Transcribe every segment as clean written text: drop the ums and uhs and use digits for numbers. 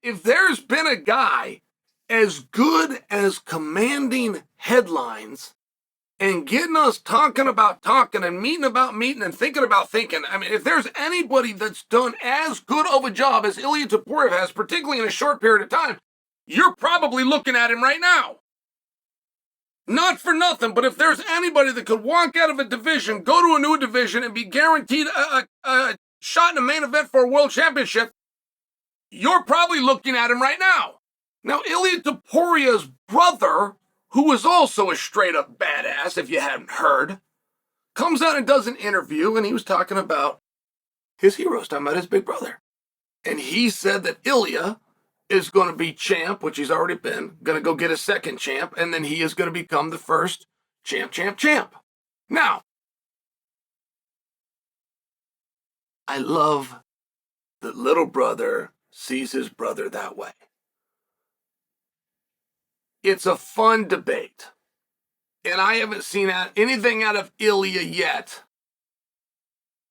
if there's been a guy as good as commanding headlines and getting us talking about talking and meeting about meeting and thinking about thinking, I mean, if there's anybody that's done as good of a job as Ilia Topuria has, particularly in a short period of time, you're probably looking at him right now. Not for nothing, but if there's anybody that could walk out of a division, go to a new division, and be guaranteed a shot in a main event for a world championship, you're probably looking at him right now. Now, Ilia Topuria's brother, who was also a straight-up badass, if you hadn't heard, comes out and does an interview, and he was talking about his heroes, talking about his big brother. And he said that Ilia is going to be champ, which he's already been, going to go get a second champ, and then he is going to become the first champ. Now, I love that little brother sees his brother that way. It's a fun debate, and I haven't seen anything out of Ilia yet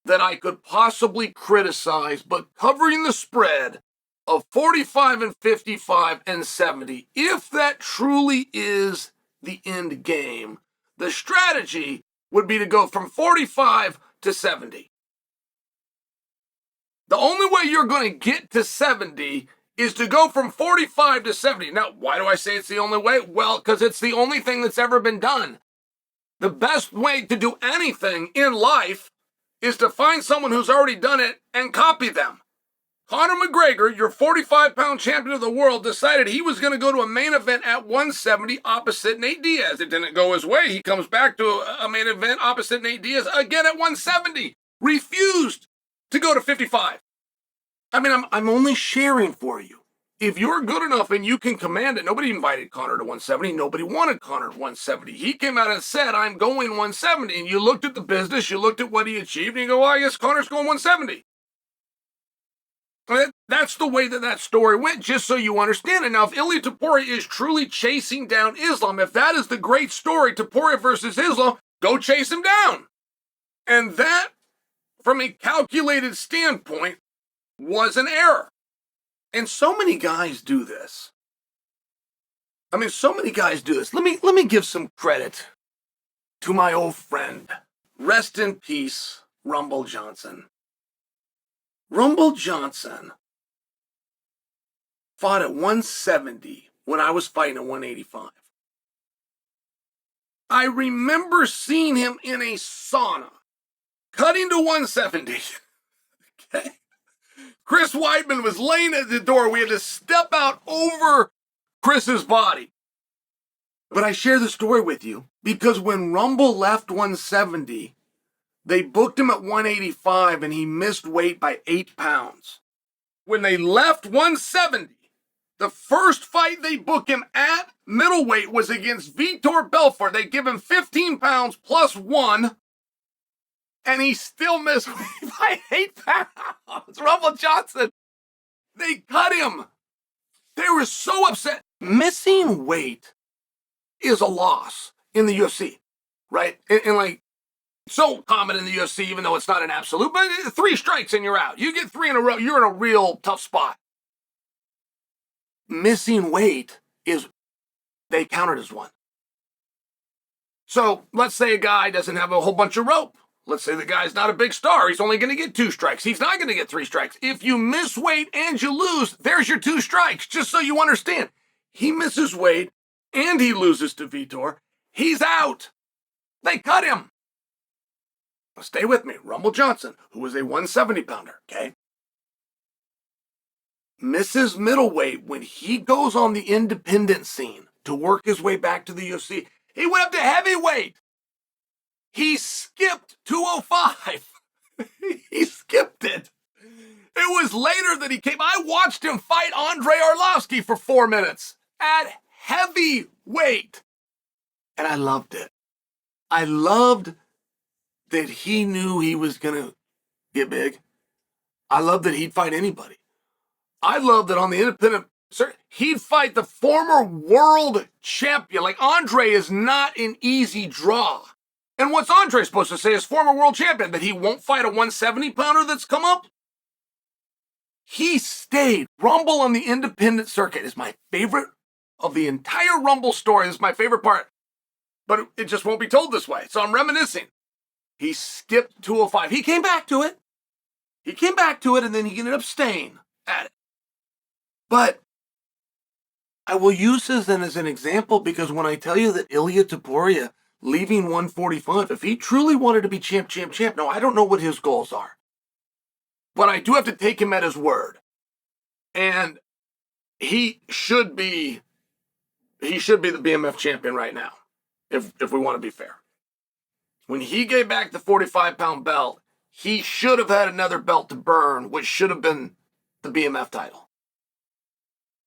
that I could possibly criticize, but covering the spread of 45 and 55 and 70, if that truly is the end game, the strategy would be to go from 45 to 70. The only way you're going to get to 70 is to go from 45 to 70. Now, why do I say it's the only way? Well, because it's the only thing that's ever been done. The best way to do anything in life is to find someone who's already done it and copy them. Conor McGregor, your 45-pound champion of the world, decided he was going to go to a main event at 170 opposite Nate Diaz. It didn't go his way. He comes back to a main event opposite Nate Diaz again at 170. Refused to go to 55. I mean, I'm only sharing for you. If you're good enough and you can command it, nobody invited Conor to 170. Nobody wanted Conor to 170. He came out and said, I'm going 170. And you looked at the business, you looked at what he achieved, and you go, well, I guess Conor's going 170. That's the way that story went, just so you understand it. Now, if Ilia Topuria is truly chasing down Islam, if that is the great story, Topuria versus Islam, go chase him down. And that, from a calculated standpoint, was an error. And so many guys do this. Let me give some credit to my old friend. Rest in peace, Rumble Johnson. Rumble Johnson fought at 170 when I was fighting at 185. I remember seeing him in a sauna, cutting to 170. Okay. Chris Weidman was laying at the door. We had to step out over Chris's body. But I share the story with you because when Rumble left 170, they booked him at 185 and he missed weight by 8 pounds. When they left 170, the first fight they booked him at middleweight was against Vitor Belfort. They give him 15 pounds plus 1. And he still missed weight by 8 pounds. Rumble Johnson, they cut him. They were so upset. Missing weight is a loss in the UFC, right? And like, so common in the UFC, even though it's not an absolute, but 3 strikes and you're out. You get 3 in a row, you're in a real tough spot. Missing weight they count it as 1. So let's say a guy doesn't have a whole bunch of rope. Let's say the guy's not a big star. He's only going to get 2 strikes. He's not going to get 3 strikes. If you miss weight and you lose, there's your 2 strikes, just so you understand. He misses weight and he loses to Vitor. He's out. They cut him. Now stay with me. Rumble Johnson, who was a 170-pounder, okay? Misses middleweight when he goes on the independent scene to work his way back to the UFC. He went up to heavyweight. He skipped 205. He skipped it. It was later that he came. I watched him fight Andrei Arlovsky for 4 minutes at heavyweight. And I loved it. I loved that he knew he was going to get big. I loved that he'd fight anybody. I loved that on the independent, he'd fight the former world champion. Like, Andre is not an easy draw. And what's Andre supposed to say as former world champion? That he won't fight a 170-pounder that's come up? He stayed. Rumble on the independent circuit is my favorite of the entire Rumble story. This is my favorite part. But it just won't be told this way. So I'm reminiscing. He skipped 205. He came back to it. And then he ended up staying at it. But I will use this as an example because when I tell you that Ilia Topuria leaving 145, if he truly wanted to be champ, no, I don't know what his goals are. But I do have to take him at his word. And he should be the BMF champion right now, if we want to be fair. When he gave back the 45-pound belt, he should have had another belt to burn, which should have been the BMF title.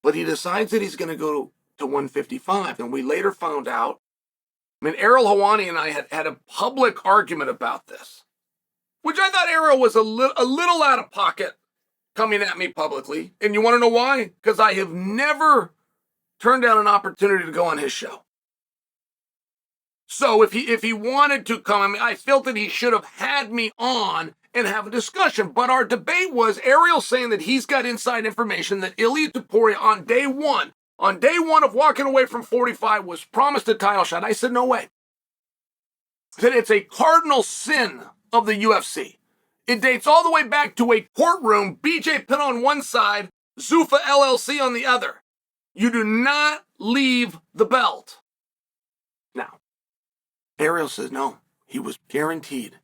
But he decides that he's going to go to 155, and we later found out, Ariel Helwani and I had a public argument about this, which I thought Ariel was a little out of pocket coming at me publicly. And you want to know why? Because I have never turned down an opportunity to go on his show. So if he wanted to come, I felt that he should have had me on and have a discussion. But our debate was Ariel saying that he's got inside information that Ilia Topuria on day one of walking away from 45 was promised a title shot. I said, no way. I said, it's a cardinal sin of the UFC. It dates all the way back to a courtroom, BJ Penn on one side, Zuffa LLC on the other. You do not leave the belt. Now, Ariel says, no, he was guaranteed.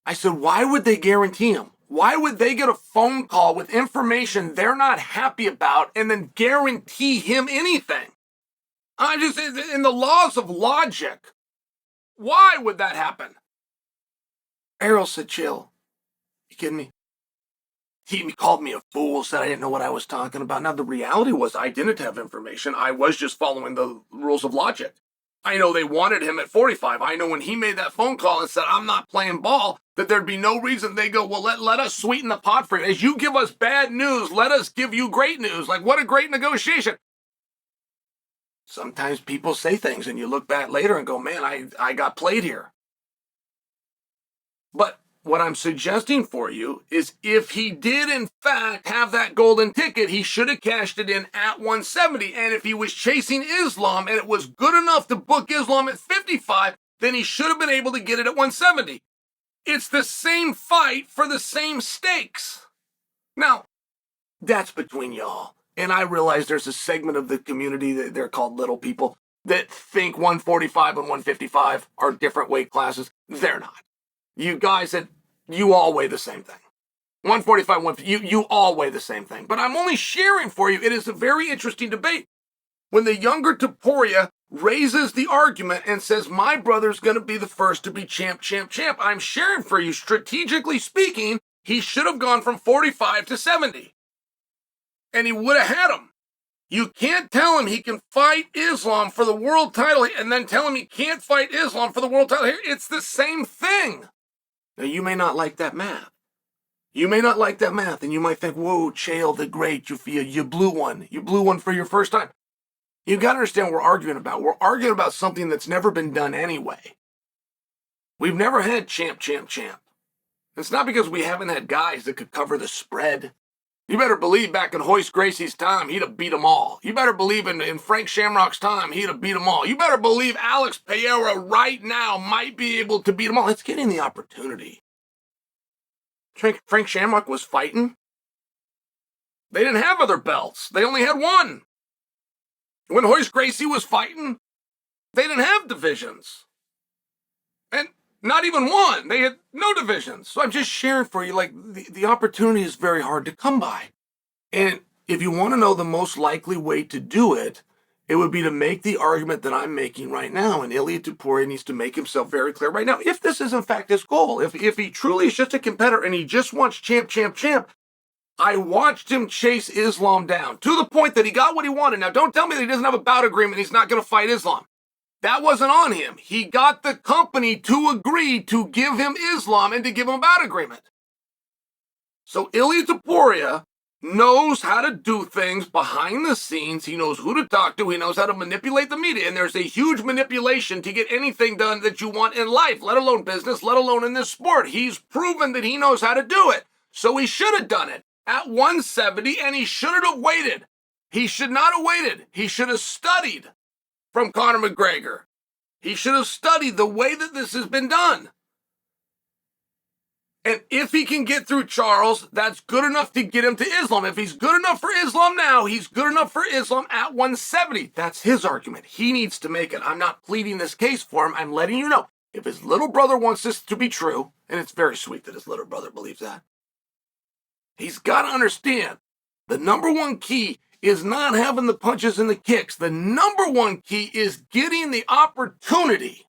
I said, why would they guarantee him? Why would they get a phone call with information they're not happy about and then guarantee him anything? I just, in the laws of logic, why would that happen? Ariel said, Chael, you kidding me? He called me a fool, said I didn't know what I was talking about. Now, the reality was I didn't have information. I was just following the rules of logic. I know they wanted him at 45. I know when he made that phone call and said, I'm not playing ball, that there'd be no reason they go, well, let us sweeten the pot for you. As you give us bad news, let us give you great news. Like, what a great negotiation. Sometimes people say things and you look back later and go, man, I got played here. But what I'm suggesting for you is if he did, in fact, have that golden ticket, he should have cashed it in at 170. And if he was chasing Islam and it was good enough to book Islam at 55, then he should have been able to get it at 170. It's the same fight for the same stakes. Now, that's between y'all. And I realize there's a segment of the community that they're called little people that think 145 and 155 are different weight classes. They're not. You guys you all weigh the same thing. 145, 150, you all weigh the same thing. But I'm only sharing for you. It is a very interesting debate. When the younger Topuria raises the argument and says, my brother's going to be the first to be champ, I'm sharing for you, strategically speaking, he should have gone from 45 to 70. And he would have had him. You can't tell him he can fight Islam for the world title and then tell him he can't fight Islam for the world title. It's the same thing. Now, you may not like that math. And you might think, whoa, Chael the Great, you blew one. You blew one for your first time. You got to understand what we're arguing about. We're arguing about something that's never been done anyway. We've never had champ. It's not because we haven't had guys that could cover the spread. You better believe back in Royce Gracie's time, he'd have beat them all. You better believe in Frank Shamrock's time, he'd have beat them all. You better believe Alex Pereira right now might be able to beat them all. Let's get in the opportunity. Frank Shamrock was fighting. They didn't have other belts. They only had one. When Royce Gracie was fighting, they didn't have divisions. And not even one. They had no divisions. So I'm just sharing for you, like, the opportunity is very hard to come by. And if you want to know the most likely way to do it, it would be to make the argument that I'm making right now. And Ilia Topuria needs to make himself very clear right now. If this is in fact his goal, if he truly is just a competitor and he just wants champ, I watched him chase Islam down to the point that he got what he wanted. Now, don't tell me that he doesn't have a bout agreement. He's not going to fight Islam. That wasn't on him. He got the company to agree to give him Islam and to give him a bout agreement. So Ilia Topuria knows how to do things behind the scenes. He knows who to talk to. He knows how to manipulate the media. And there's a huge manipulation to get anything done that you want in life, let alone business, let alone in this sport. He's proven that he knows how to do it. So he should have done it. at 170, and he shouldn't have waited. He should not have waited. He should have studied from Conor McGregor. He should have studied the way that this has been done. And if he can get through Charles, that's good enough to get him to Islam. If he's good enough for Islam now, he's good enough for Islam at 170. That's his argument. He needs to make it. I'm not pleading this case for him. I'm letting you know. If his little brother wants this to be true, and it's very sweet that his little brother believes that, he's got to understand the number one key is not having the punches and the kicks. The number one key is getting the opportunity